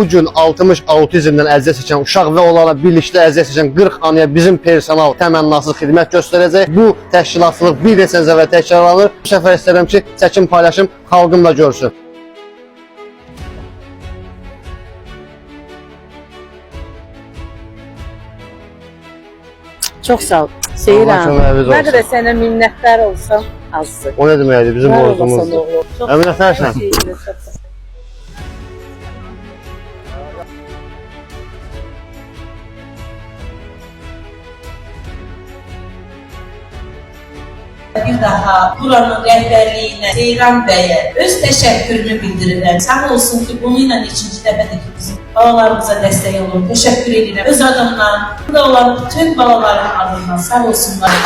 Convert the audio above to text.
Bu gün 60 autizmdən əziyyət çəkən uşaq və onlarla birlikdə əziyyət çəkən 40 anaya bizim personal təmənnasız xidmət göstərəcək. Bu təşkilatçılıq bir neçə əvvəl təkrarlanır. Bu səfər istəyirəm ki, çəkim paylaşım xalqım da görsün. Çox sağ ol. Seyirəm. Nə qədər olsun. sənə minnətdar olsam azdır. O nə deməkdir? Bizim Var olasın borcumuzdur. oğlum. Çox Əminətlərsən. teşekkür ederim. Bir daha buranın rəhbərliyinə, Seyran bəyə öz təşəkkürümü bildirirəm. Sağ olsun ki, bununla ikinci dəfədir ki, bizim balalarımıza dəstək olun. Təşəkkür edirəm. Öz adımdan, burada olan bütün balaların adından sağ olsunlar.